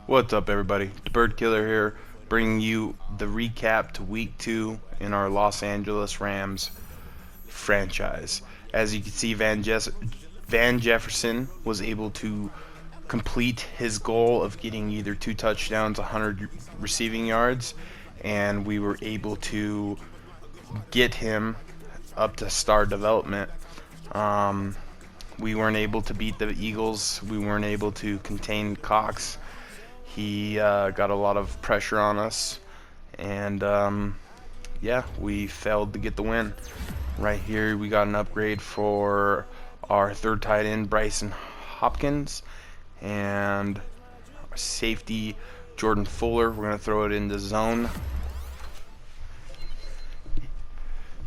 What's up, everybody? The Bird Killer here, bringing you the recap to Week 2 in our Los Angeles Rams franchise. As you can see, Van Jefferson was able to complete his goal of getting either 2 touchdowns, 100 receiving yards, and we were able to get him up to star development. We weren't able to beat the Eagles. We weren't able to contain Cox. He got a lot of pressure on us, and yeah, we failed to get the win. Right here, we got an upgrade for our third tight end, Bryson Hopkins, and our safety, Jordan Fuller. We're going to throw it into zone.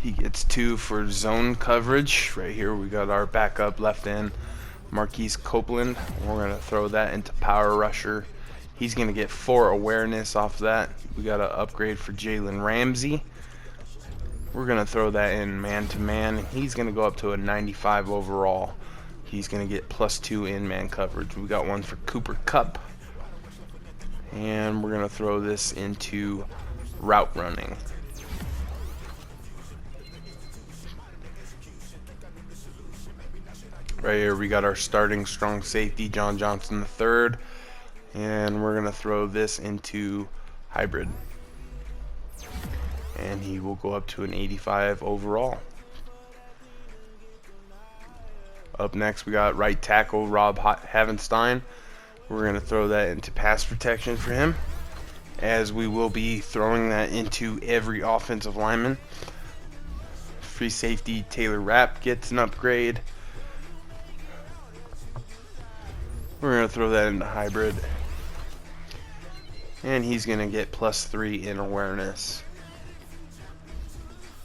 He gets 2 for zone coverage. Right here, we got our backup left end, Marquise Copeland. We're going to throw that into power rusher. He's going to get 4 awareness off that. We got an upgrade for Jalen Ramsey. We're going to throw that in man-to-man. He's going to go up to a 95 overall. He's going to get +2 in man coverage. We got one for Cooper Kupp. And we're going to throw this into route running. Right here we got our starting strong safety, John Johnson III. And we're going to throw this into hybrid. And he will go up to an 85 overall. Up next, we got right tackle Rob Havenstein. We're going to throw that into pass protection for him, as we will be throwing that into every offensive lineman. Free safety Taylor Rapp gets an upgrade. We're going to throw that into hybrid. And he's going to get +3 in awareness.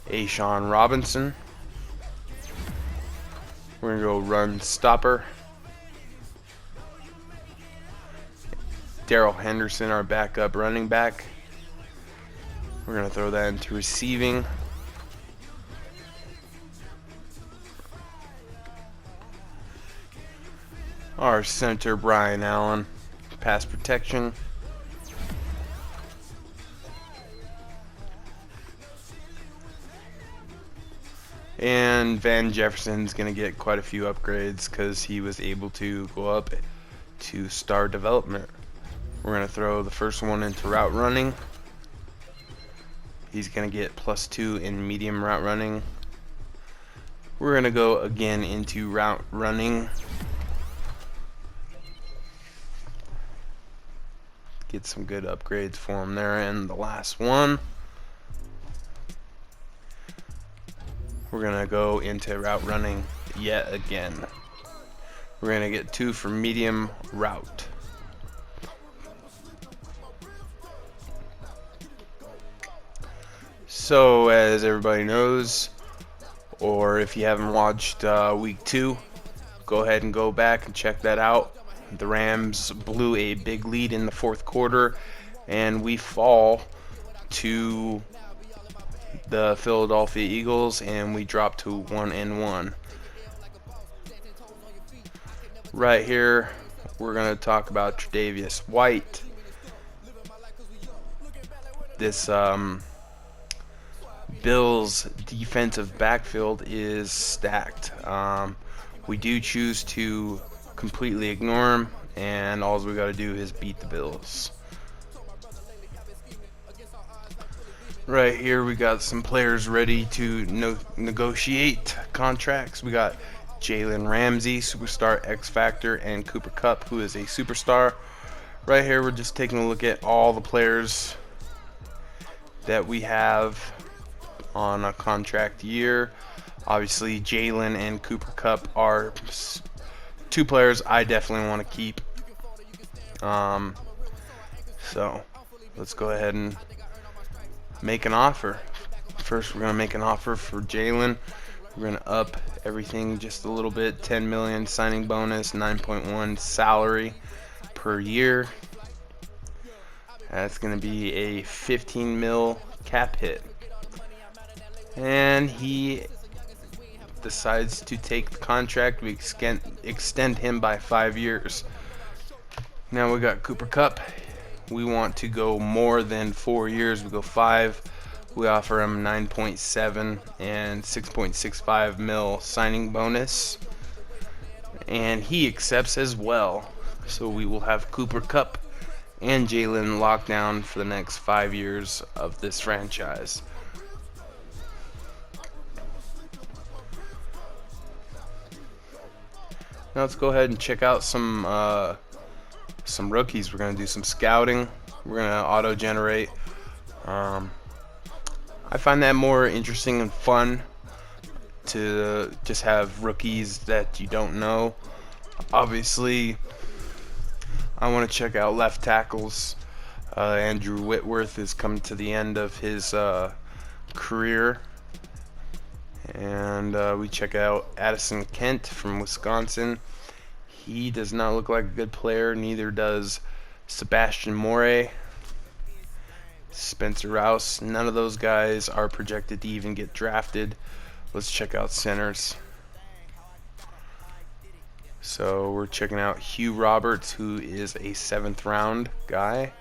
Ashawn Robinson. We're going to go run stopper. Darrell Henderson, our backup running back. We're going to throw that into receiving. Our center, Brian Allen, pass protection. And Van Jefferson's going to get quite a few upgrades because he was able to go up to star development. We're going to throw the first one into route running. He's going to get +2 in medium route running. We're going to go again into route running. Get some good upgrades for him there. And the last one, we're going to go into route running yet again. We're going to get 2 for medium route. So, as everybody knows, or if you haven't watched Week 2, go ahead and go back and check that out. The Rams blew a big lead in the fourth quarter, and we fall to the Philadelphia Eagles, and we drop to 1-1. Right here, we're going to talk about Tre'Davious White. This Bills defensive backfield is stacked. We do choose to completely ignore him, and all we got to do is beat the Bills. Right here, we got some players ready to negotiate contracts. We got Jalen Ramsey, superstar X Factor, and Cooper Kupp, who is a superstar. Right here, we're just taking a look at all the players that we have on a contract year. Obviously, Jalen and Cooper Kupp are 2 players I definitely want to keep. So let's go ahead and make an offer. First, we're going to make an offer for Jalen. We're going to up everything just a little bit. $10 million signing bonus, 9.1 salary per year. That's going to be a 15 mil cap hit. And he decides to take the contract. We extend him by 5 years. Now we got Cooper Kupp. we want to go more than 4 years. We go 5. We offer him 9.7 and 6.65 mil signing bonus, and he accepts as well. So we will have Cooper Kupp and Jalen locked down for the next 5 years of this franchise. Now let's go ahead and check out some rookies. We're gonna do some scouting. We're gonna auto-generate. I find that more interesting and fun to just have rookies that you don't know. Obviously, I want to check out left tackles. Andrew Whitworth is coming to the end of his career. And we check out Addison Kent from Wisconsin. He does not look like a good player, neither does Sebastian Morey, Spencer Rouse. None of those guys are projected to even get drafted. Let's check out centers. So we're checking out Hugh Roberts, who is a 7th round guy.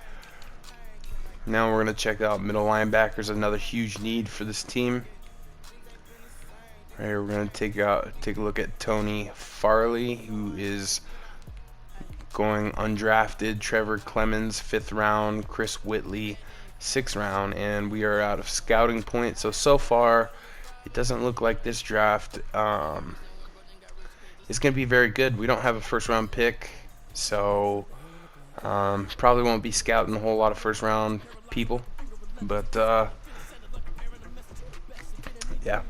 Now we're going to check out middle linebackers, another huge need for this team. Right here we're going to take a look at Tony Farley, who is going undrafted. Trevor Clemens, 5th round. Chris Whitley, 6th round. And we are out of scouting points. So far, it doesn't look like this draft is going to be very good. We don't have a 1st round pick, so probably won't be scouting a whole lot of 1st round people. But yeah.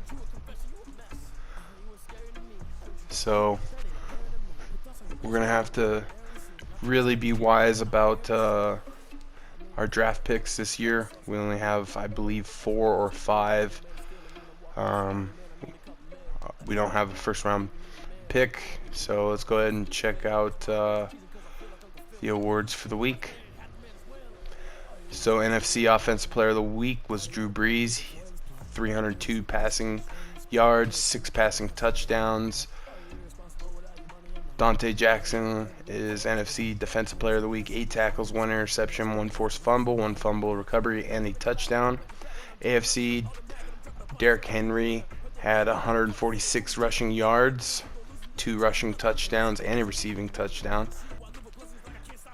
So we're going to have to really be wise about our draft picks this year. We only have, I believe, 4 or 5. We don't have a 1st round pick, so let's go ahead and check out the awards for the week. So NFC Offensive Player of the Week was Drew Brees, 302 passing yards, 6 passing touchdowns. Dante Jackson is NFC Defensive Player of the Week, 8 tackles, 1 interception, 1 forced fumble, 1 fumble recovery, and a touchdown. AFC, Derrick Henry had 146 rushing yards, 2 rushing touchdowns, and a receiving touchdown.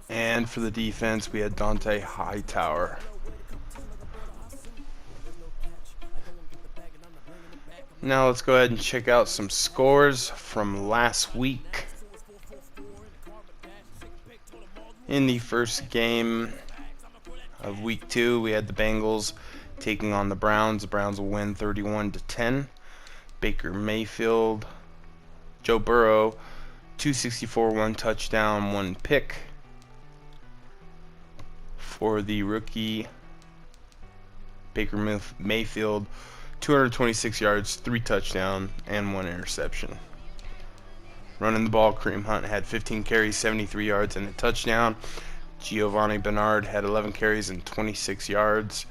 And for the defense, we had Dante Hightower. Now let's go ahead and check out some scores from last week. In the first game of week 2, we had the Bengals taking on the Browns. The Browns will win 31-10. Baker Mayfield, Joe Burrow, 264, 1 touchdown, 1 pick. For the rookie, Baker Mayfield, 226 yards, 3 touchdowns, and 1 interception. Running the ball, Kareem Hunt had 15 carries, 73 yards, and a touchdown. Giovanni Bernard had 11 carries and 26 yards.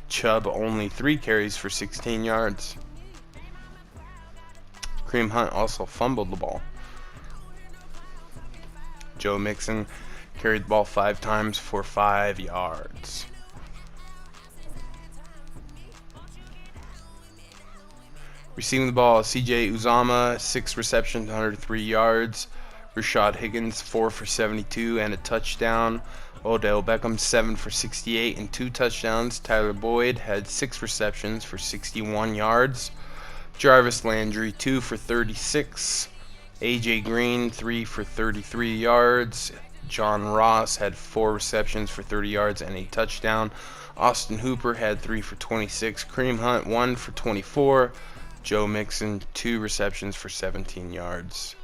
Chubb only 3 carries for 16 yards. Kareem Hunt also fumbled the ball. Joe Mixon carried the ball 5 times for 5 yards. Receiving the ball, CJ Uzomah, 6 receptions, 103 yards. Rashad Higgins, 4 for 72 and a touchdown. Odell Beckham, 7 for 68 and 2 touchdowns. Tyler Boyd had 6 receptions for 61 yards. Jarvis Landry, 2 for 36. AJ Green, 3 for 33 yards. John Ross had 4 receptions for 30 yards and a touchdown. Austin Hooper had 3 for 26. Kareem Hunt, 1 for 24. Joe Mixon, 2 receptions for 17 yards.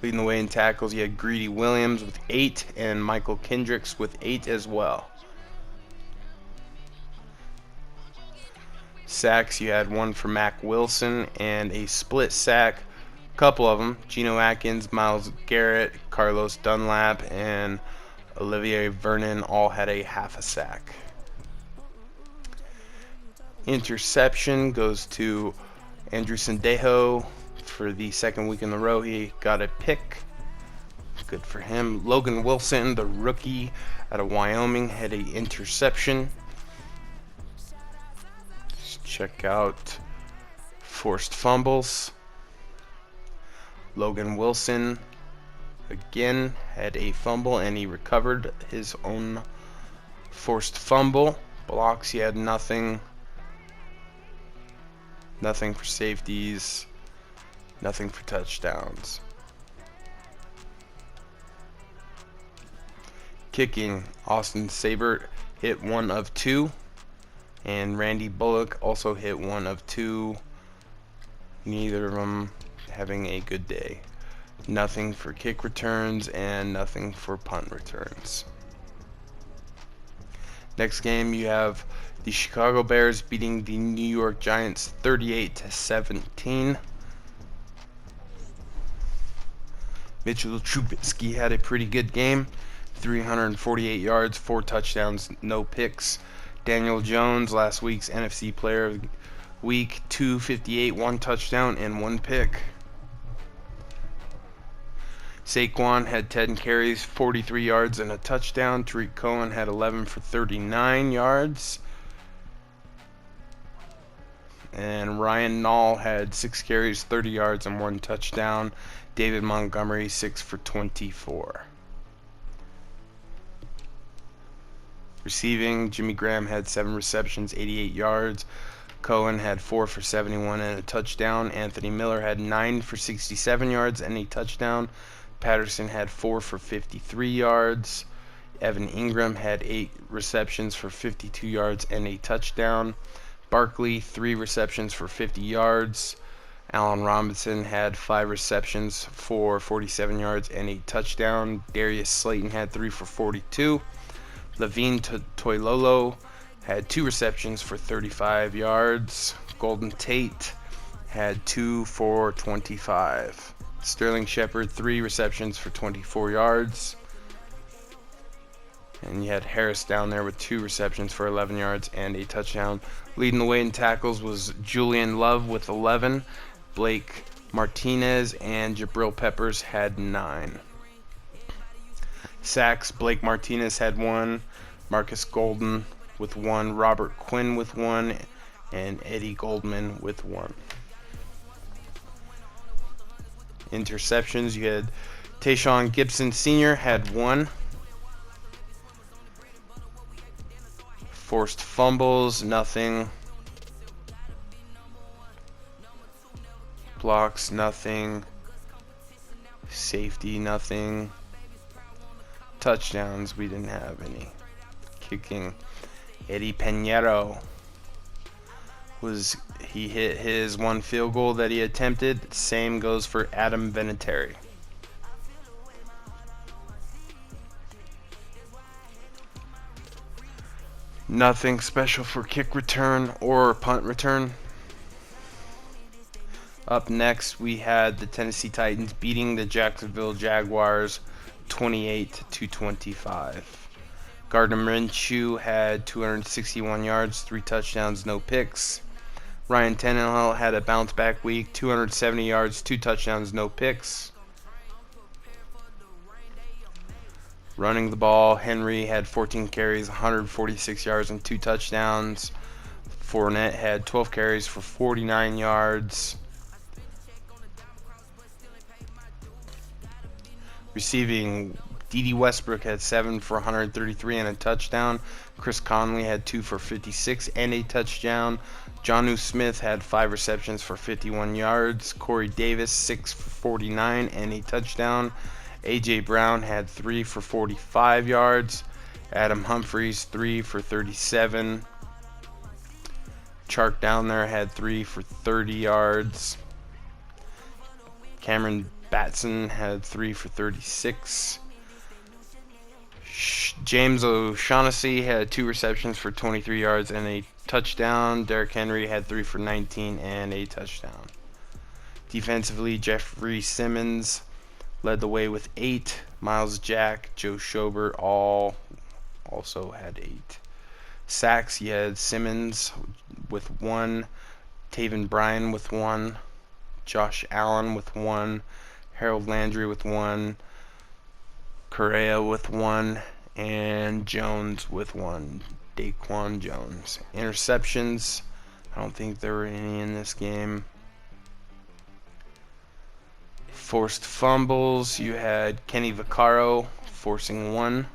Leading the way in tackles, you had Greedy Williams with 8 and Michael Kendricks with 8 as well. Sacks, you had 1 for Mac Wilson and a split sack. A couple of them, Geno Atkins, Myles Garrett, Carlos Dunlap, and Olivier Vernon all had a half a sack. Interception goes to Andrew Sendejo for the 2nd week in a row. He got a pick Good for him. Logan Wilson, the rookie out of Wyoming, had an interception. Let's check out forced fumbles. Logan Wilson again had a fumble and he recovered his own forced fumble. Blocks, he had nothing. Nothing for safeties. Nothing for touchdowns. Kicking, Austin Sabert hit 1 of 2. And Randy Bullock also hit 1 of 2. Neither of them having a good day. Nothing for kick returns and nothing for punt returns. Next game, you have the Chicago Bears beating the New York Giants 38-17. Mitchell Trubisky had a pretty good game. 348 yards, 4 touchdowns, no picks. Daniel Jones, last week's NFC Player of the Week, 258, 1 touchdown, and 1 pick. Saquon had 10 carries, 43 yards, and a touchdown. Tariq Cohen had 11 for 39 yards. And Ryan Nall had 6 carries, 30 yards, and 1 touchdown. David Montgomery, 6 for 24. Receiving, Jimmy Graham had 7 receptions, 88 yards. Cohen had 4 for 71 and a touchdown. Anthony Miller had 9 for 67 yards and a touchdown. Patterson had 4 for 53 yards. Evan Ingram had 8 receptions for 52 yards and a touchdown. Barkley, 3 receptions for 50 yards. Allen Robinson had 5 receptions for 47 yards and a touchdown. Darius Slayton had 3 for 42. Levine Toilolo had 2 receptions for 35 yards. Golden Tate had 2 for 25. Sterling Shepard, 3 receptions for 24 yards. And you had Harris down there with 2 receptions for 11 yards and a touchdown. Leading the way in tackles was Julian Love with 11. Blake Martinez and Jabril Peppers had 9. Sacks, Blake Martinez had 1. Marcus Golden with 1. Robert Quinn with 1. And Eddie Goldman with 1. Interceptions, you had Tayshaun Gibson Sr. had 1. Forced fumbles, nothing. Blocks, nothing. Safety, nothing. Touchdowns, we didn't have any. Kicking, Eddie Pinheiro he hit his 1 field goal that he attempted. Same goes for Adam Vinatieri. Nothing special for kick return or punt return. Up next, we had the Tennessee Titans beating the Jacksonville Jaguars 28-25. Gardner Minshew had 261 yards, 3 touchdowns, no picks. Ryan Tannehill had a bounce-back week, 270 yards, 2 touchdowns, no picks. Running the ball, Henry had 14 carries, 146 yards, and 2 touchdowns. Fournette had 12 carries for 49 yards. Receiving, D.D. Westbrook had 7 for 133 and a touchdown. Chris Conley had 2 for 56 and a touchdown. Jonnu Smith had 5 receptions for 51 yards. Corey Davis, 6 for 49 and a touchdown. A.J. Brown had 3 for 45 yards. Adam Humphries, 3 for 37. Chark down there had 3 for 30 yards. Cameron Batson had 3 for 36. James O'Shaughnessy had 2 receptions for 23 yards and a touchdown. Derrick Henry had 3 for 19 and a touchdown. Defensively, Jeffrey Simmons led the way with 8. Miles Jack, Joe Schobert all also had 8. Sacks, you had Simmons with 1. Taven Bryan with 1. Josh Allen with 1. Harold Landry with 1. Correa with 1, and Jones with 1. Daquan Jones. Interceptions, I don't think there were any in this game. Forced fumbles, you had Kenny Vaccaro forcing 1.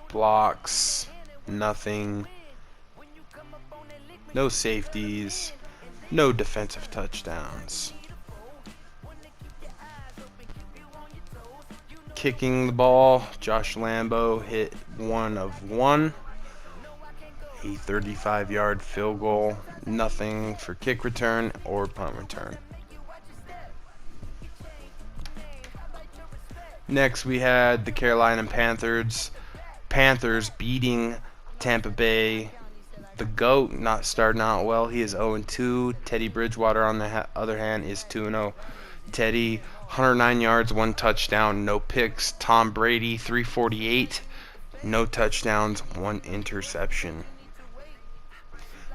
Blocks, nothing. No safeties, no defensive touchdowns. Kicking the ball, Josh Lambo hit 1 of 1. A 35-yard field goal, nothing for kick return or punt return. Next we had the Carolina Panthers beating Tampa Bay. The GOAT not starting out well. He is 0-2. Teddy Bridgewater, on the other hand, is 2-0. Teddy, 109 yards, 1 touchdown, no picks. Tom Brady, 348, no touchdowns, 1 interception.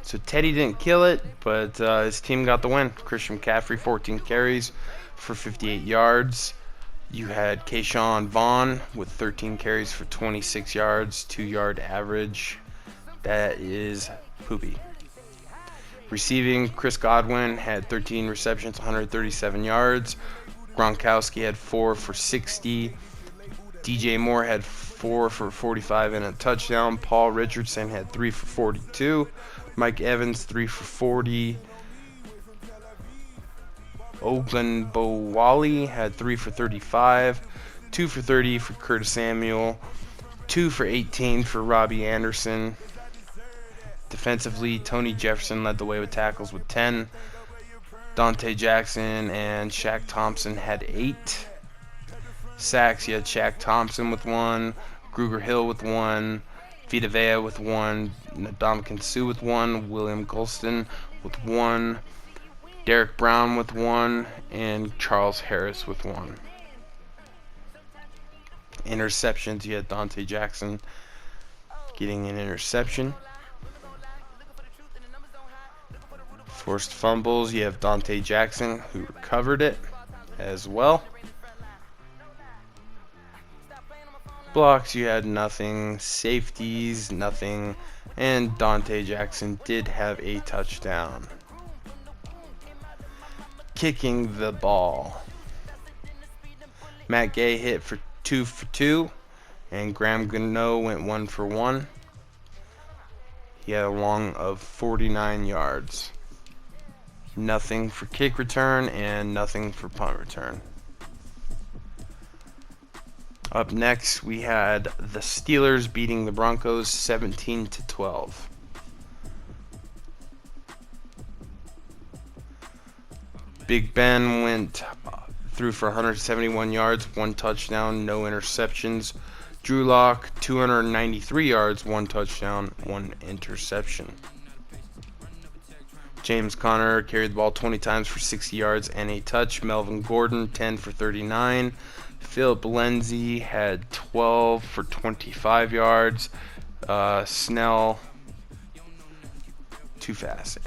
So Teddy didn't kill it, but his team got the win. Christian McCaffrey, 14 carries for 58 yards. You had Keyshawn Vaughn with 13 carries for 26 yards, 2-yard average. That is poopy. Receiving, Chris Godwin had 13 receptions, 137 yards. Gronkowski had 4 for 60. DJ Moore had 4 for 45 and a touchdown. Paul Richardson had 3 for 42. Mike Evans, 3 for 40. Ogunbowale had 3 for 35. 2 for 30 for Curtis Samuel. 2 for 18 for Robbie Anderson. Defensively, Tony Jefferson led the way with tackles with 10. Dante Jackson and Shaq Thompson had 8. Sacks, you had Shaq Thompson with 1. Gruger Hill with 1. Vita Vea with 1. Ndamukong Suh with 1. William Golston with 1. Derek Brown with 1. And Charles Harris with 1. Interceptions, you had Dante Jackson getting an interception. Forced fumbles, you have Dante Jackson, who recovered it as well. Blocks, you had nothing. Safeties, nothing. And Dante Jackson did have a touchdown. Kicking the ball, Matt Gay hit for 2 for 2, and Graham Gano went 1 for 1. He had a long of 49 yards. Nothing for kick return and nothing for punt return. Up next, we had the Steelers beating the Broncos 17-12. Big Ben went through for 171 yards, 1 touchdown, no interceptions. Drew Lock, 293 yards, 1 touchdown, 1 interception. James Conner carried the ball 20 times for 60 yards and a touch. Melvin Gordon, 10 for 39. Philip Lindsay had 12 for 25 yards. Snell, too fast.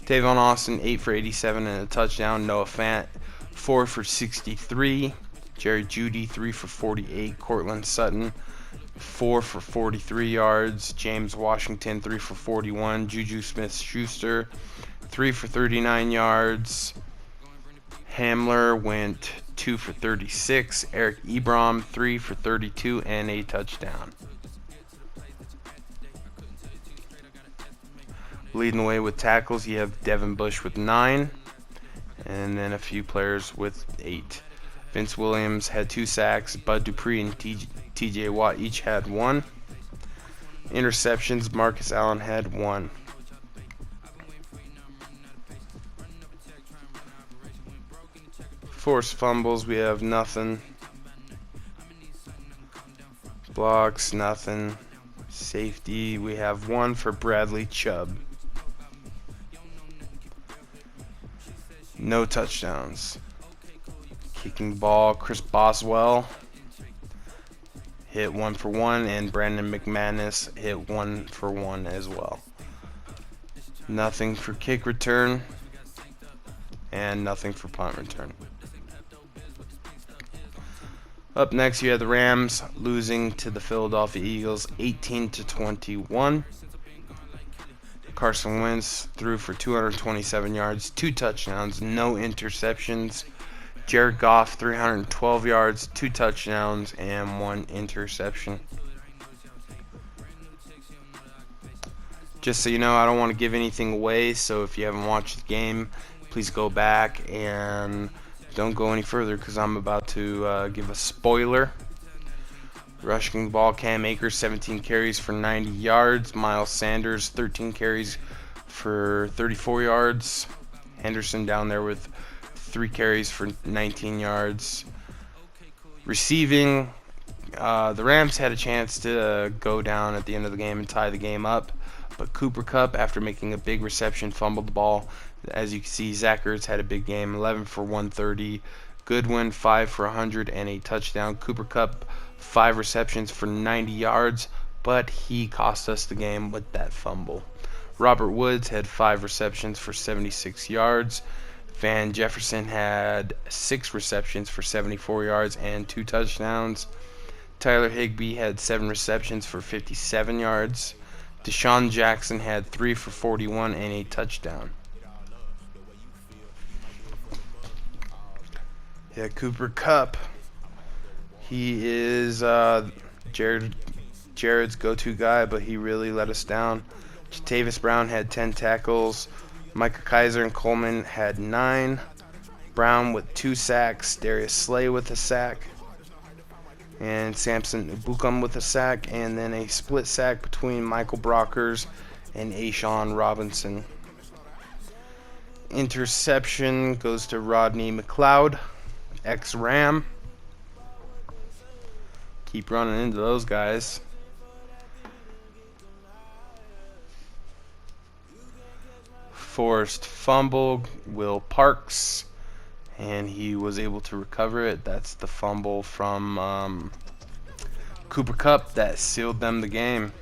Tavon Austin, 8 for 87 and a touchdown. Noah Fant, 4 for 63. Jerry Jeudy, 3 for 48. Cortland Sutton, 4 for 43 yards. James Washington, 3 for 41. Juju Smith-Schuster, 3 for 39 yards. Hamler went 2 for 36. Eric Ebron, 3 for 32 and a touchdown. Leading the way with tackles, you have Devin Bush with 9, and then a few players with 8. Vince Williams had 2 sacks. Bud Dupree and TJ Watt each had 1. Interceptions, Marcus Allen had 1. Forced fumbles, we have nothing. Blocks, nothing. Safety, we have 1 for Bradley Chubb. No touchdowns. Kicking ball, Chris Boswell hit 1 for 1, and Brandon McManus hit 1 for 1 as well. Nothing for kick return, and nothing for punt return. Up next, you had the Rams losing to the Philadelphia Eagles 18-21. Carson Wentz threw for 227 yards, 2 touchdowns, no interceptions. Jared Goff 312 yards, 2 touchdowns, and 1 interception. Just so you know, I don't want to give anything away, so if you haven't watched the game, please go back and don't go any further because I'm about to give a spoiler. Rushing the ball, Cam Akers 17 carries for 90 yards. Miles Sanders 13 carries for 34 yards. Henderson down there with 3 carries for 19 yards. Receiving, the Rams had a chance to go down at the end of the game and tie the game up, but Cooper Kupp, after making a big reception, fumbled the ball. As you can see, Zach Ertz had a big game, 11 for 130. Goodwin 5 for 100 and a touchdown. Cooper Kupp 5 receptions for 90 yards, but he cost us the game with that fumble. Robert Woods had 5 receptions for 76 yards. Van Jefferson had 6 receptions for 74 yards and 2 touchdowns. Tyler Higbee had 7 receptions for 57 yards. Deshaun Jackson had 3 for 41 and a touchdown. Yeah, Cooper Kupp, he is Jared's go-to guy, but he really let us down. Jatavis Brown had 10 tackles. Micah Kaiser and Coleman had 9. Brown with 2 sacks. Darius Slay with a sack. And Samson Ebukam with a sack. And then a split sack between Michael Brockers and Ashawn Robinson. Interception goes to Rodney McLeod, ex-Ram. Keep running into those guys. Forced fumble, Will Parks, and he was able to recover it. That's the fumble from Cooper Kupp that sealed them the game.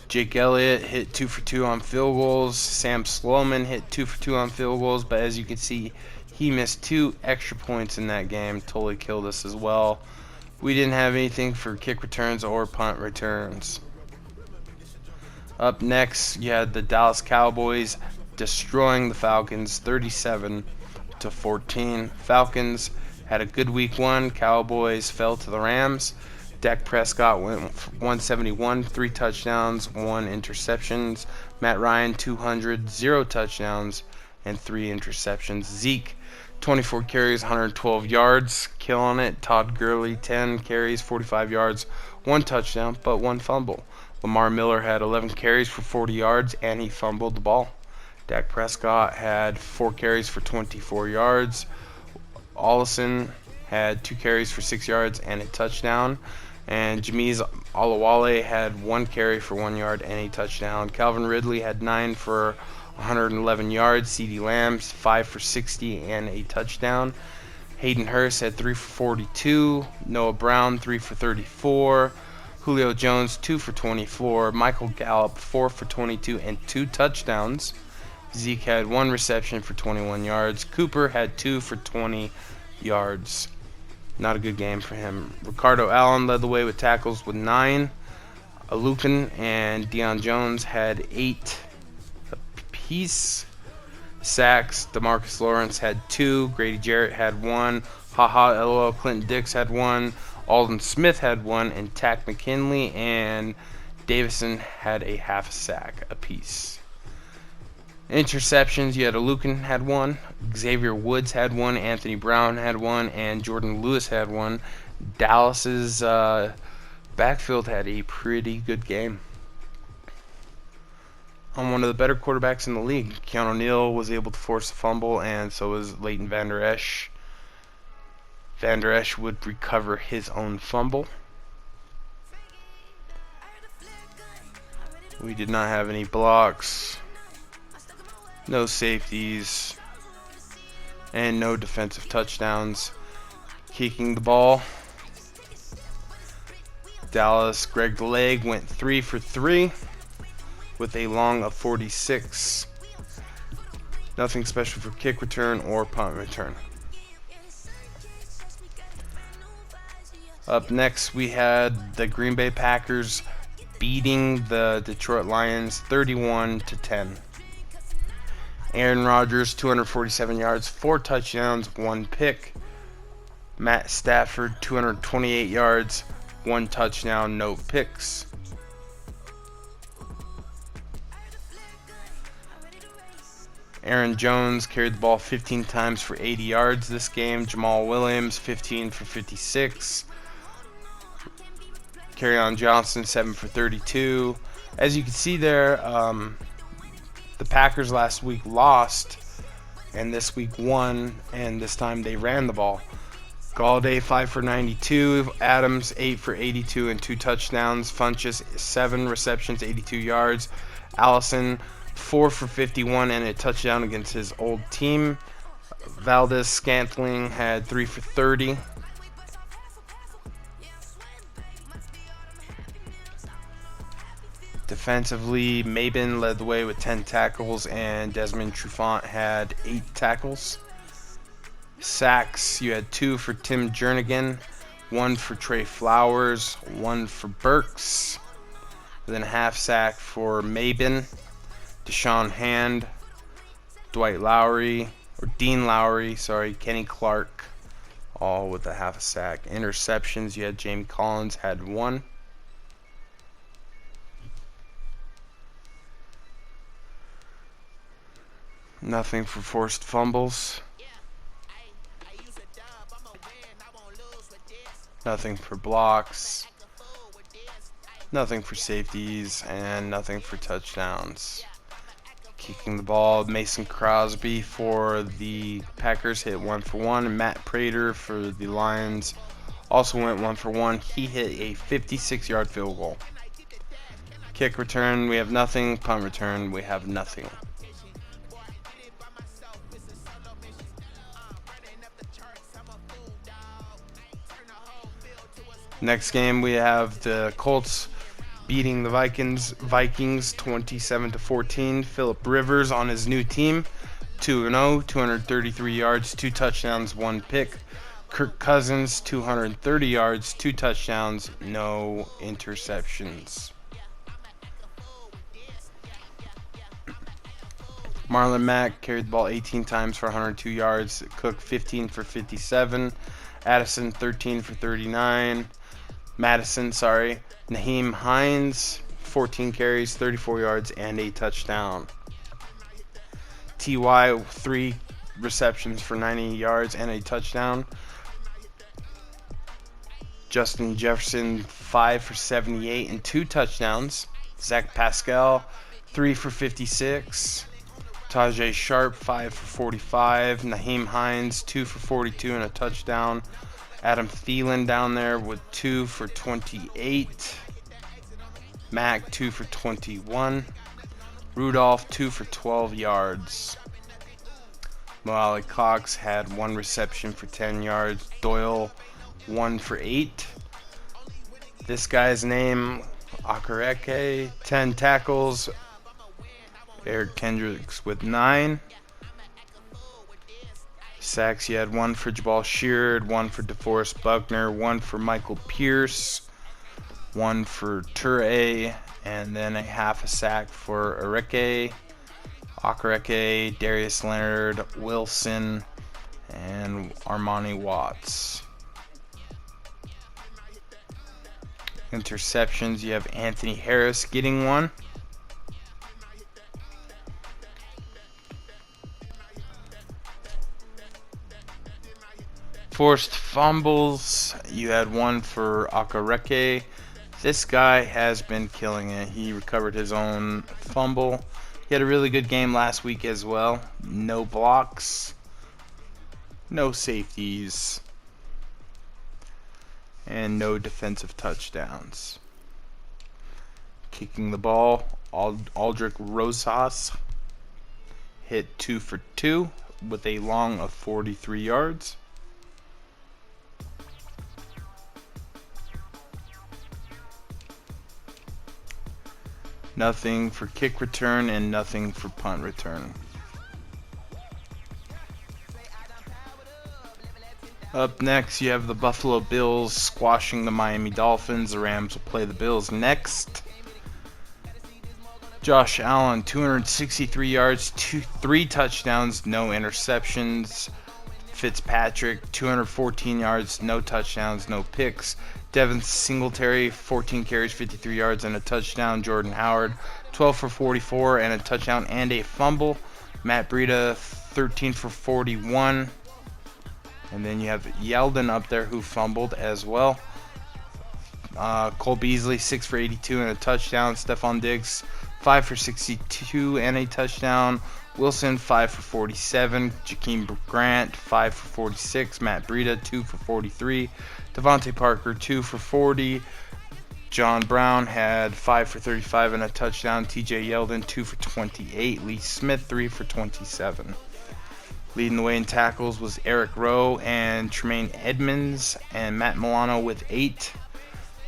Jake Elliott hit 2 for 2 on field goals. Sam Sloman hit 2 for 2 on field goals, but as you can see, he missed 2 extra points in that game. Totally killed us as well. We didn't have anything for kick returns or punt returns. Up next, you had the Dallas Cowboys destroying the Falcons 37-14. Falcons had a good week 1. Cowboys fell to the Rams. Dak Prescott went for 171, 3 touchdowns, 1 interceptions. Matt Ryan 200, 0 touchdowns, and 3 interceptions. Zeke 24 carries, 112 yards, killing it. Todd Gurley 10 carries, 45 yards, 1 touchdown, but 1 fumble. Lamar Miller had 11 carries for 40 yards, and he fumbled the ball. Dak Prescott had 4 carries for 24 yards. Allison had 2 carries for 6 yards and a touchdown. And Jameez Olawale had 1 carry for 1 yard and a touchdown. Calvin Ridley had 9 for 111 yards. CeeDee Lamb 5 for 60 and a touchdown. Hayden Hurst had 3 for 42. Noah Brown 3 for 34. Julio Jones 2 for 24. Michael Gallup 4 for 22 and 2 touchdowns. Zeke had 1 reception for 21 yards. Cooper had 2 for 20 yards. Not a good game for him. Ricardo Allen led the way with tackles with 9. Alukin and Deion Jones had 8 apiece. Sacks, DeMarcus Lawrence had 2. Grady Jarrett had 1. Haha LOL Clinton Dix had 1. Alden Smith had 1. And Tack McKinley and Davison had a half sack apiece. Interceptions, you had Alukin had 1, Xavier Woods had 1, Anthony Brown had 1, and Jordan Lewis had 1. Dallas's backfield had a pretty good game. On one of the better quarterbacks in the league, Keanu Neal was able to force a fumble, and so was Leighton Vander Esch. Vander Esch would recover his own fumble. We did not have any blocks. No safeties, and no defensive touchdowns. Kicking the ball, Dallas, Greg Leg went 3 for 3 with a long of 46. Nothing special for kick return or punt return. Up next, we had the Green Bay Packers beating the Detroit Lions 31-10. Aaron Rodgers, 247 yards, 4 touchdowns, 1 pick. Matt Stafford, 228 yards, 1 touchdown, no picks. Aaron Jones carried the ball 15 times for 80 yards this game. Jamal Williams, 15 for 56. Kerryon Johnson, 7 for 32. As you can see there, the Packers last week lost, and this week won, and this time they ran the ball. Galladay, 5 for 92. Adams, 8 for 82 and 2 touchdowns. Funchess, 7 receptions, 82 yards. Allison, 4 for 51 and a touchdown against his old team. Valdez Scantling had 3 for 30. Defensively, Mabin led the way with 10 tackles, and Desmond Trufant had 8 tackles. Sacks, you had 2 for Tim Jernigan, 1 for Trey Flowers, 1 for Burks, then a half sack for Mabin, Deshaun Hand, Dean Lowry, Kenny Clark, all with a half a sack. Interceptions, you had James Collins had 1. Nothing for forced fumbles. Nothing for blocks. Nothing for safeties, and nothing for touchdowns. Kicking the ball, Mason Crosby for the Packers hit 1 for 1, and Matt Prater for the Lions also went 1 for 1. He hit a 56-yard field goal. Kick return, we have nothing. Punt return, we have nothing. Next game, we have the Colts beating the Vikings 27-14. Phillip Rivers on his new team, 2-0, 233 yards, 2 touchdowns, 1 pick. Kirk Cousins, 230 yards, 2 touchdowns, no interceptions. Marlon Mack carried the ball 18 times for 102 yards. Cook, 15 for 57. Addison, 13 for 39. Naheem Hines, 14 carries, 34 yards, and a touchdown. T.Y., 3 receptions for 90 yards and a touchdown. Justin Jefferson, 5 for 78 and 2 touchdowns. Zach Pascal, 3 for 56. Tajay Sharp, 5 for 45. Naheem Hines, 2 for 42 and a touchdown. Adam Thielen down there with 2 for 28. Mack, 2 for 21. Rudolph, 2 for 12 yards. Mo Cox had 1 reception for 10 yards. Doyle, 1 for 8. This guy's name, Akareke, 10 tackles. Eric Kendricks with 9. Sacks, you had 1 for Jabal Sheard, 1 for DeForest Buckner, 1 for Michael Pierce, 1 for Toure, and then a half a sack for Akareke, Darius Leonard, Wilson, and Armani Watts. Interceptions, you have Anthony Harris getting 1. Forced fumbles, you had 1 for Akareke. This guy has been killing it. He recovered his own fumble. He had a really good game last week as well. No blocks, no safeties, and no defensive touchdowns. Kicking the ball, Aldrick Rosas hit 2 for 2 with a long of 43 yards. Nothing for kick return and nothing for punt return. Up next, you have the Buffalo Bills squashing the Miami Dolphins. The Rams will play the Bills next. Josh Allen, 263 yards, 3 touchdowns, no interceptions. Fitzpatrick, 214 yards, no touchdowns, no picks. Devin Singletary, 14 carries, 53 yards, and a touchdown. Jordan Howard, 12 for 44, and a touchdown and a fumble. Matt Breida, 13 for 41. And then you have Yeldon up there who fumbled as well. Cole Beasley, 6 for 82 and a touchdown. Stephon Diggs, 5 for 62 and a touchdown. Wilson, 5 for 47. Jakeem Grant, 5 for 46. Matt Breida, 2 for 43. Devontae Parker, 2 for 40. John Brown had 5 for 35 and a touchdown. TJ Yeldon, 2 for 28. Lee Smith, 3 for 27. Leading the way in tackles was Eric Rowe and Tremaine Edmonds, and Matt Milano with 8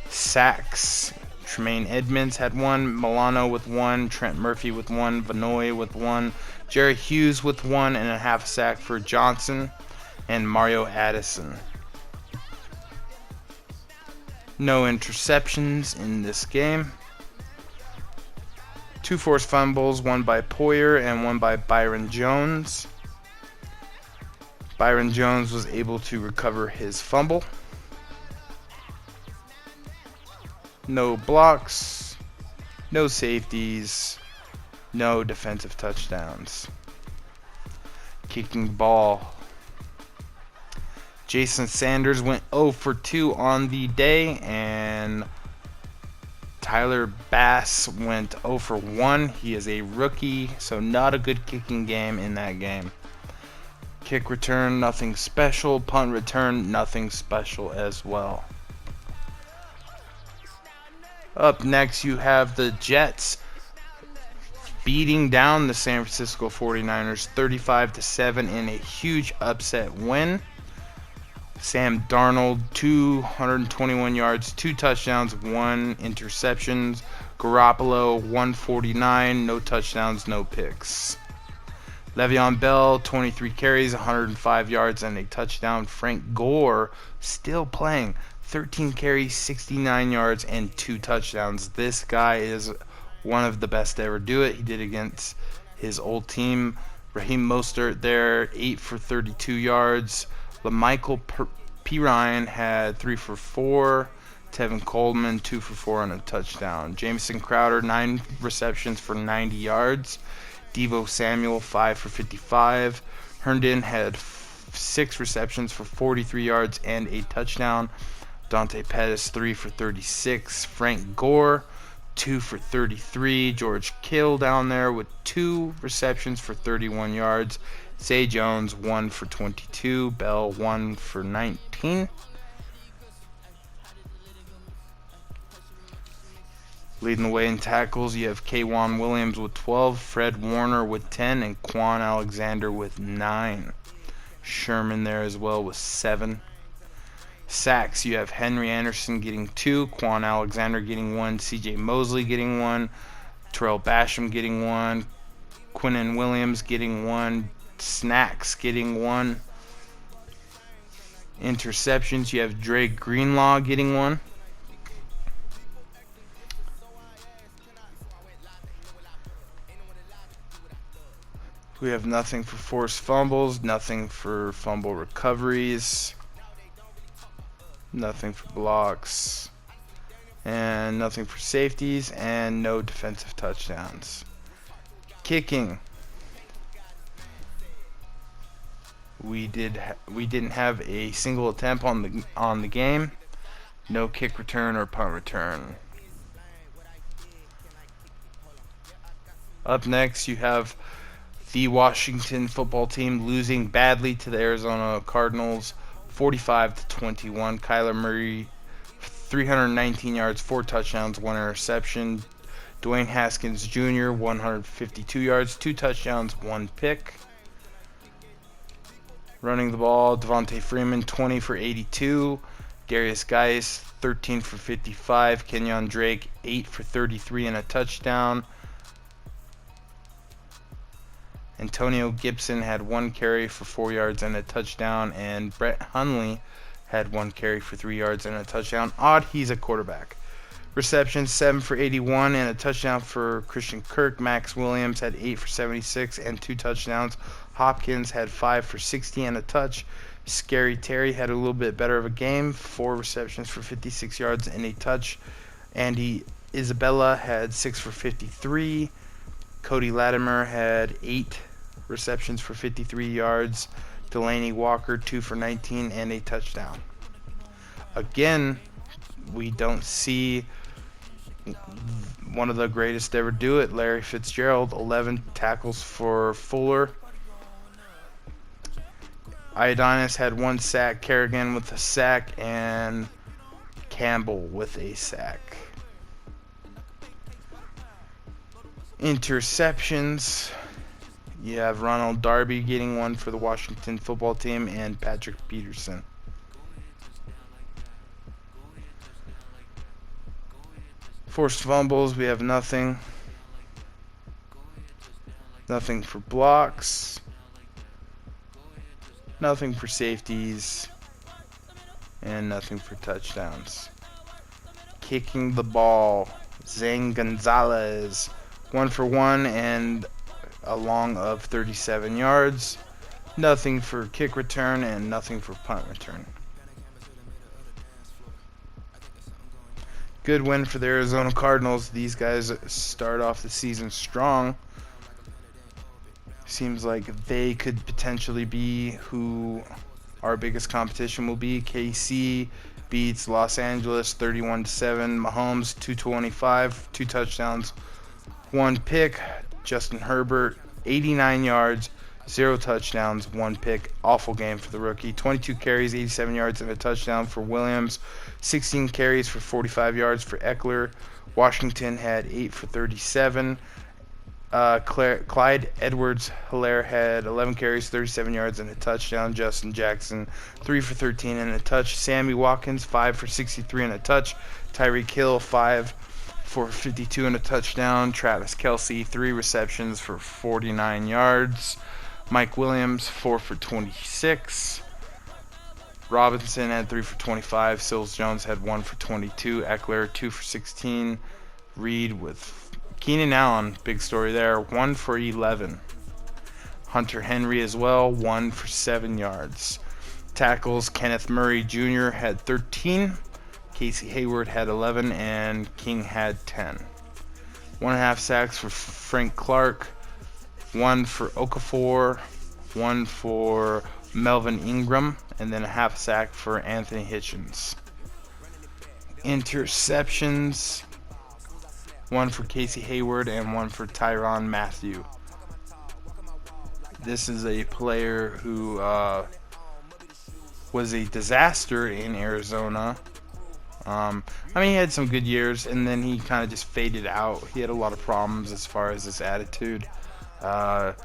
sacks. Tremaine Edmonds had 1, Milano with 1, Trent Murphy with 1, Vanoy with 1, Jerry Hughes with 1 and a half sack for Johnson, and Mario Addison. No interceptions in this game. 2 forced fumbles, 1 by Poyer and 1 by Byron Jones. Byron Jones was able to recover his fumble. No blocks, no safeties, no defensive touchdowns. Kicking ball. Jason Sanders went 0 for 2 on the day, and Tyler Bass went 0 for 1. He is a rookie, so not a good kicking game in that game. Kick return, nothing special. Punt return, nothing special as well. Up next, you have the Jets beating down the San Francisco 49ers 35-7 in a huge upset win. Sam Darnold, 221 yards, 2 touchdowns, 1 interceptions. Garoppolo, 149, no touchdowns, no picks. Le'Veon Bell, 23 carries, 105 yards, and a touchdown. Frank Gore, still playing, 13 carries, 69 yards, and 2 touchdowns. This guy is one of the best to ever do it. He did against his old team. Raheem Mostert there, 8 for 32 yards. LaMichael Pirine had 3 for 4. Tevin Coleman, 2 for 4 and a touchdown. Jamison Crowder, 9 receptions for 90 yards. Devo Samuel, 5 for 55. Herndon had 6 receptions for 43 yards and a touchdown. Dante Pettis, 3 for 36. Frank Gore, 2 for 33. George Kittle down there with 2 receptions for 31 yards. Zay Jones, 1 for 22. Bell, 1 for 19. Leading the way in tackles, you have K'Wan Williams with 12, Fred Warner with 10, and Quan Alexander with 9. Sherman there as well with 7. Sacks, you have Henry Anderson getting 2, Quan Alexander getting 1, CJ Mosley getting 1, Terrell Basham getting 1, Quinnen Williams getting 1, Snacks getting 1. Interceptions, you have Dre Greenlaw getting 1. We have nothing for forced fumbles, nothing for fumble recoveries, nothing for blocks, and nothing for safeties, and no defensive touchdowns. Kicking. We didn't have a single attempt on the game. No kick return or punt return. Up next, you have the Washington football team losing badly to the Arizona Cardinals, 45-21. Kyler Murray, 319 yards, 4 touchdowns, 1 interception. Dwayne Haskins Jr., 152 yards, 2 touchdowns, 1 pick. Running the ball, Devontae Freeman, 20 for 82. Darius Geis, 13 for 55. Kenyon Drake, 8 for 33 and a touchdown. Antonio Gibson had 1 carry for 4 yards and a touchdown, and Brett Hundley had 1 carry for 3 yards and a touchdown. Odd, he's a quarterback. Receptions, 7 for 81 and a touchdown for Christian Kirk. Max Williams had 8 for 76 and 2 touchdowns. Hopkins had 5 for 60 and a touch. Scary Terry had a little bit better of a game, 4 receptions for 56 yards and a touch. Andy Isabella had 6 for 53. Cody Latimer had 8 receptions for 53 yards. Delaney Walker, 2 for 19 and a touchdown. Again, we don't see one of the greatest to ever do it, Larry Fitzgerald, 11 tackles for Fuller. Ioannidis had 1 sack, Kerrigan with a sack, and Campbell with a sack. Interceptions, you have Ronald Darby getting 1 for the Washington football team, and Patrick Peterson. Forced fumbles, we have nothing. Nothing for blocks. Nothing for safeties. And nothing for touchdowns. Kicking the ball, Zane Gonzalez, 1 for 1 and a long of 37 yards. Nothing for kick return and nothing for punt return. Good win for the Arizona Cardinals. These guys start off the season strong. Seems like they could potentially be who our biggest competition will be. KC beats Los Angeles 31-7. Mahomes 225, 2 touchdowns, 1 pick. Justin Herbert 89 yards, 0 touchdowns, 1 pick. Awful game for the rookie. 22 carries, 87 yards, and a touchdown for Williams. 16 carries for 45 yards for Eckler. Washington had 8 for 37. Clyde Edwards-Helaire had 11 carries, 37 yards, and a touchdown. Justin Jackson, 3 for 13 and a touch. Sammy Watkins, 5 for 63 and a touch. Tyreek Hill, 5 for 52 and a touchdown. Travis Kelce, 3 receptions for 49 yards. Mike Williams, 4 for 26. Robinson had 3 for 25. Sills Jones had 1 for 22. Eckler, 2 for 16. Reed with Keenan Allen, big story there, 1 for 11. Hunter Henry as well, 1 for 7 yards. Tackles, Kenneth Murray Jr. had 13. Casey Hayward had 11, and King had 10. 1.5 sacks for Frank Clark, 1 for Okafor, 1 for Melvin Ingram, and then a half sack for Anthony Hitchens. Interceptions, 1 for Casey Hayward and 1 for Tyrann Mathieu. This is a player who was a disaster in Arizona. He had some good years, and then he kind of just faded out. He had a lot of problems as far as his attitude. And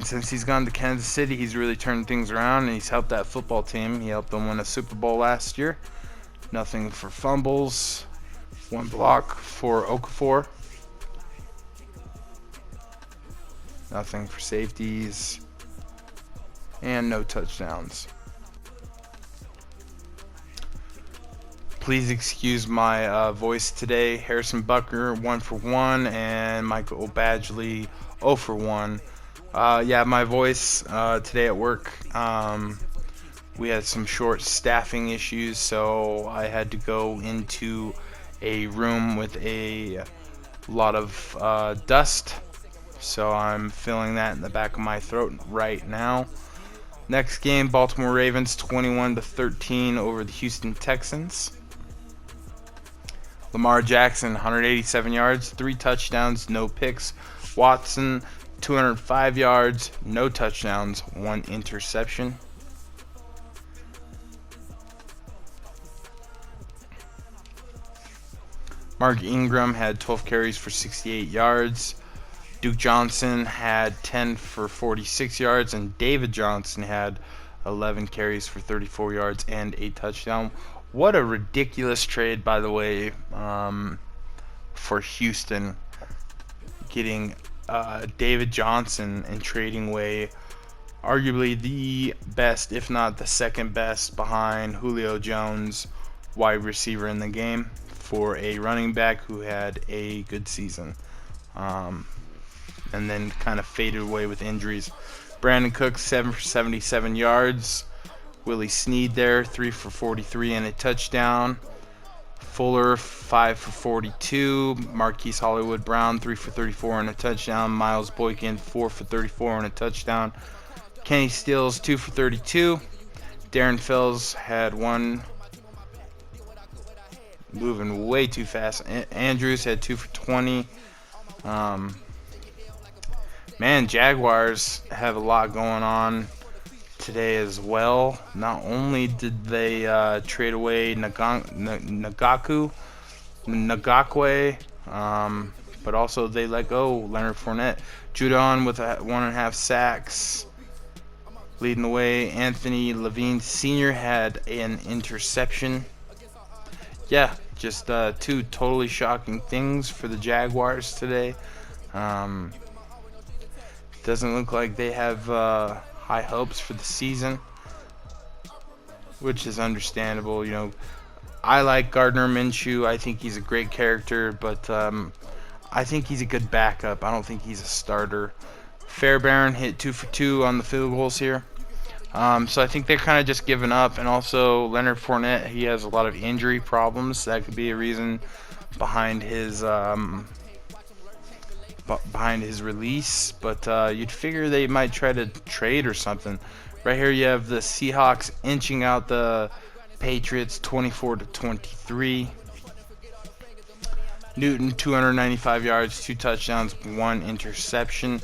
since he's gone to Kansas City, he's really turned things around, and he's helped that football team. He helped them win a Super Bowl last year. Nothing for fumbles. 1 block for Okafor. Nothing for safeties. And no touchdowns. Please excuse my voice today. Harrison Butker, 1 for 1, and Michael Badgley, 0 for 1. My voice today at work. We had some short staffing issues, so I had to go into a room with a lot of dust. So I'm feeling that in the back of my throat right now. Next game, Baltimore Ravens 21-13 over the Houston Texans. Lamar Jackson, 187 yards, 3 touchdowns, no picks. Watson, 205 yards, no touchdowns, 1 interception. Mark Ingram had 12 carries for 68 yards. Duke Johnson had 10 for 46 yards, and David Johnson had 11 carries for 34 yards and a touchdown. What a ridiculous trade, by the way, for Houston, getting David Johnson and trading away arguably the best, if not the second best, behind Julio Jones, wide receiver in the game, for a running back who had a good season. And then kind of faded away with injuries. Brandon Cooks, 7 for 77 yards. Willie Snead there, 3 for 43 and a touchdown. Fuller, 5 for 42. Marquise Hollywood Brown, 3 for 34 and a touchdown. Miles Boykin, 4 for 34 and a touchdown. Kenny Stills, 2 for 32. Darren Fells had one, moving way too fast. Andrews had 2 for 20. Man, Jaguars have a lot going on today as well. Not only did they trade away Ngakwe, but also they let go Leonard Fournette. Judon with 1.5 sacks. Leading the way, Anthony Levine Sr. had an interception. Yeah, just two totally shocking things for the Jaguars today. Doesn't look like they have high hopes for the season, which is understandable. You know, I like Gardner Minshew. I think he's a great character, but I think he's a good backup. I don't think he's a starter. Fairbairn hit 2 for 2 on the field goals here. So I think they're kind of just giving up. And also Leonard Fournette, he has a lot of injury problems. That could be a reason behind his release. But you'd figure they might try to trade or something. Right here you have the Seahawks inching out the Patriots 24-23. Newton, 295 yards, 2 touchdowns, 1 interception.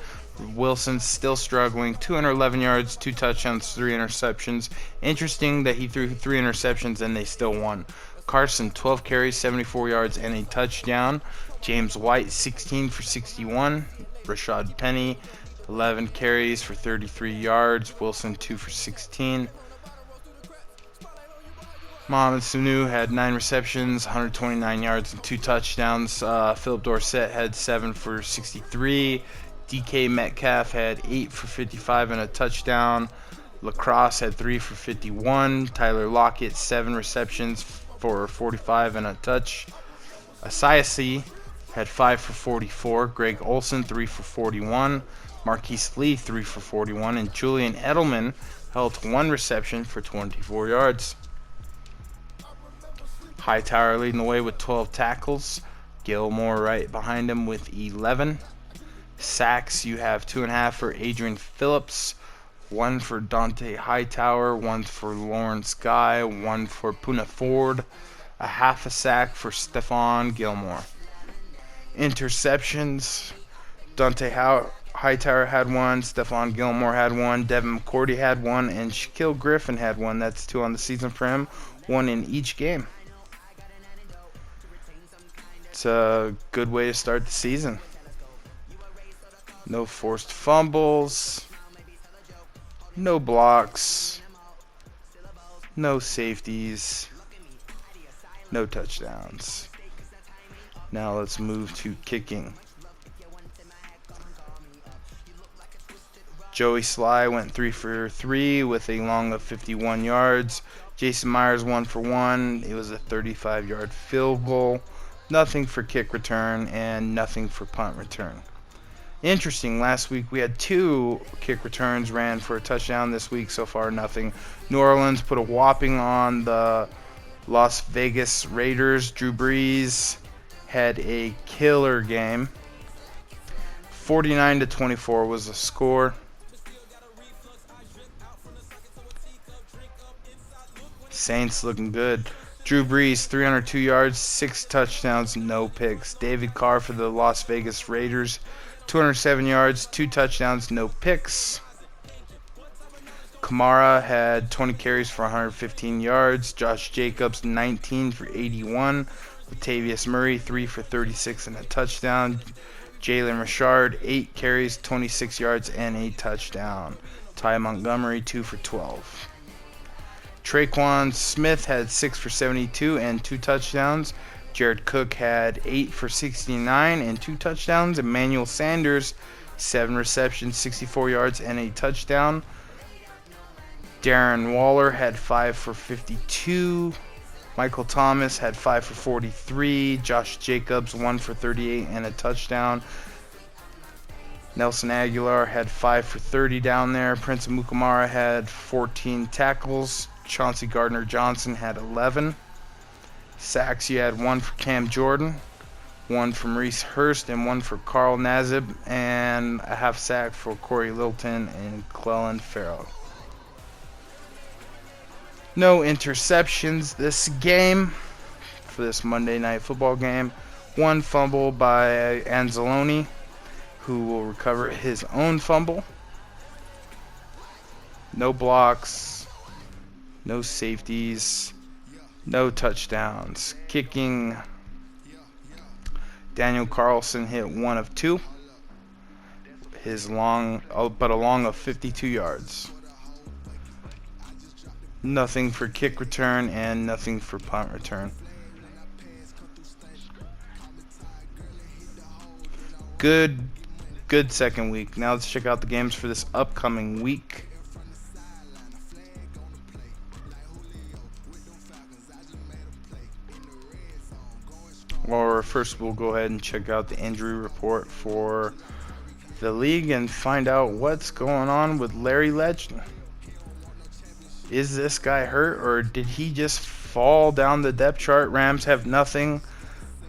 Wilson's still struggling, 211 yards, 2 touchdowns, 3 interceptions. Interesting that he threw 3 interceptions and they still won. Carson, 12 carries, 74 yards, and a touchdown. James White, 16 for 61. Rashad Penny, 11 carries for 33 yards. Wilson, 2 for 16. Mohamed Sanu had 9 receptions, 129 yards, and 2 touchdowns. Philip Dorsett had 7 for 63. DK Metcalf had 8 for 55 and a touchdown. Lacrosse had 3 for 51. Tyler Lockett, 7 receptions for 45 and a touch. Asiasi had 5 for 44. Greg Olsen, 3 for 41. Marquise Lee, 3 for 41. And Julian Edelman held 1 reception for 24 yards. Hightower leading the way with 12 tackles. Gilmore right behind him with 11. Sacks, you have 2.5 for Adrian Phillips, 1 for Dante Hightower, 1 for Lawrence Guy, 1 for Puna Ford, a half a sack for Stephon Gilmore. Interceptions, Dante Hightower had 1, Stephon Gilmore had 1, Devin McCourty had 1, and Shaquille Griffin had 1. That's 2 on the season for him, 1 in each game. It's a good way to start the season. No forced fumbles, no blocks, no safeties, no touchdowns. Now let's move to kicking. Joey Sly went 3 for 3 with a long of 51 yards. Jason Myers 1 for 1. It was a 35-yard field goal. Nothing for kick return and nothing for punt return. Interesting, last week we had 2 kick returns ran for a touchdown. This week so far nothing. New Orleans put a whopping on the Las Vegas Raiders. Drew Brees had a killer game. 49-24 was the score. Saints looking good. Drew Brees, 302 yards, 6 touchdowns, no picks. David Carr for the Las Vegas Raiders, 207 yards, 2 touchdowns, no picks. Kamara had 20 carries for 115 yards. Josh Jacobs, 19 for 81. Latavius Murray, 3 for 36 and a touchdown. Jalen Richard, 8 carries, 26 yards, and a touchdown. Ty Montgomery, 2 for 12. Traquan Smith had 6 for 72 and 2 touchdowns. Jared Cook had 8 for 69 and 2 touchdowns. Emmanuel Sanders, 7 receptions, 64 yards, and a touchdown. Darren Waller had 5 for 52. Michael Thomas had 5 for 43. Josh Jacobs, 1 for 38 and a touchdown. Nelson Aguilar had 5 for 30 down there. Prince Amukamara had 14 tackles. Chauncey Gardner-Johnson had 11. Sacks, you had 1 for Cam Jordan, 1 from Reese Hurst, and 1 for Carl Nazib, and a half sack for Corey Littleton and Clellan Farrell. No interceptions this game for this Monday Night Football game. 1 fumble by Anzalone, who will recover his own fumble. No blocks, no safeties, no touchdowns. Kicking, Daniel Carlson hit 1 of 2. His long, but a long of 52 yards. Nothing for kick return and nothing for punt return. Good second week. Now let's check out the games for this upcoming week. Or first we'll go ahead and check out the injury report for the league and find out what's going on with Larry Legend. Is this guy hurt or did he just fall down the depth chart? Rams have nothing.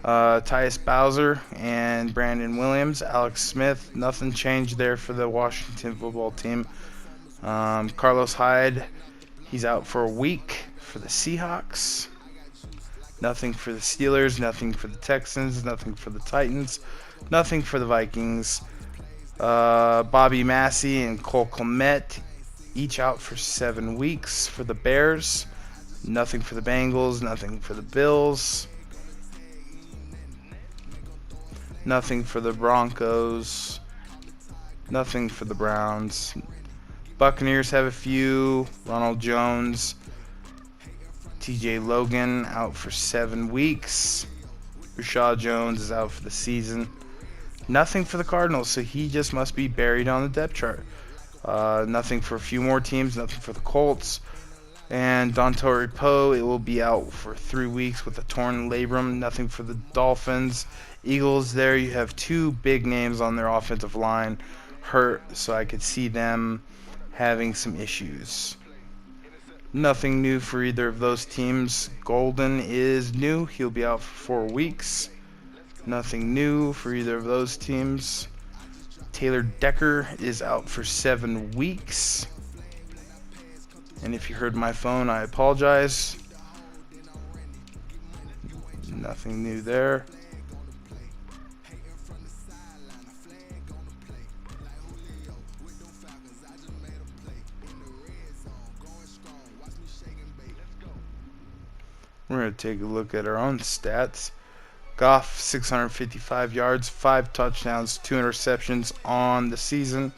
Tyus Bowser and Brandon Williams. Alex Smith, nothing changed there for the Washington football team. Carlos Hyde, he's out for a week for the Seahawks. Nothing for the Steelers, nothing for the Texans, nothing for the Titans, nothing for the Vikings. Bobby Massey and Cole Kmet, each out for 7 weeks for the Bears. Nothing for the Bengals, nothing for the Bills. Nothing for the Broncos. Nothing for the Browns. Buccaneers have a few. Ronald Jones, TJ Logan out for 7 weeks. Rashad Jones is out for the season. Nothing for the Cardinals, so he just must be buried on the depth chart. Nothing for a few more teams. Nothing for the Colts. And Dontori Poe, it will be out for 3 weeks with a torn labrum. Nothing for the Dolphins. Eagles, there you have 2 big names on their offensive line hurt, so I could see them having some issues. Nothing new for either of those teams. Golden is new. He'll be out for 4 weeks. Nothing new for either of those teams. Taylor Decker is out for 7 weeks. And if you heard my phone, I apologize. Nothing new there. We're going to take a look at our own stats. Goff, 655 yards, 5 touchdowns, 2 interceptions on the season.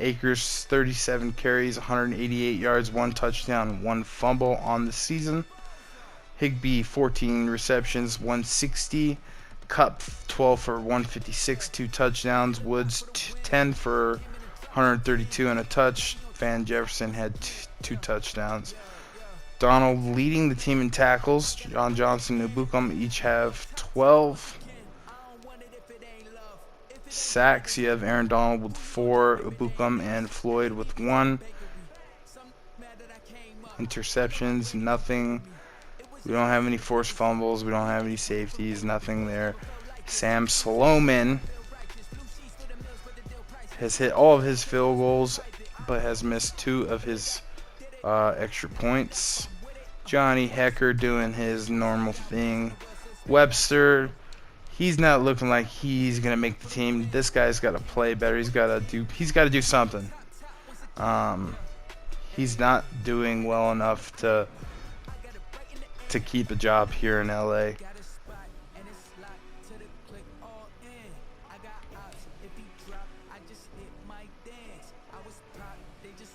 Akers, 37 carries, 188 yards, 1 touchdown, 1 fumble on the season. Higbee, 14 receptions, 160. Kupp, 12 for 156, 2 touchdowns. Woods, 10 for 132 and a touch. Van Jefferson had 2 touchdowns. Donald leading the team in tackles. John Johnson and Ubukum each have 12. Sacks, you have Aaron Donald with 4, Ubukum and Floyd with 1. Interceptions, nothing. We don't have any forced fumbles. We don't have any safeties, nothing there. Sam Sloman has hit all of his field goals, but has missed 2 of his extra points. Johnny Hecker doing his normal thing. Webster, he's not looking like he's gonna make the team. This guy's got to play better. He's got to do something. He's not doing well enough to keep a job here in LA.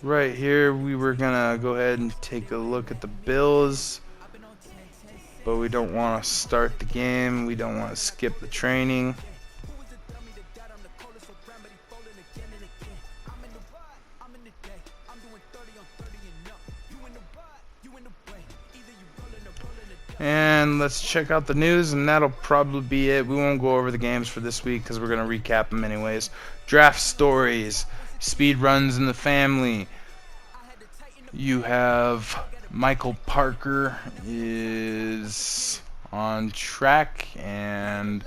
Right here, we were gonna go ahead and take a look at the Bills. but we don't want to start the game. We don't want to skip the training. And let's check out the news, and that'll probably be it. We won't go over the games for this week because we're going to recap them anyways. Draft stories, speed runs in the family. You have Michael Parker is on track, and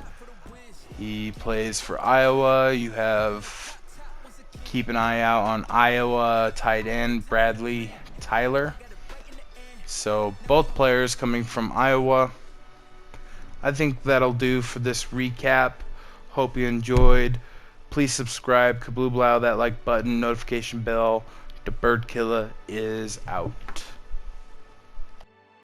he plays for Iowa. You have keep an eye out on Iowa tight end Bradley Tyler. So both players coming from Iowa. I think that'll do for this recap. Hope you enjoyed. Please subscribe, kablooblao that like button, notification bell. The Bird Killer is out.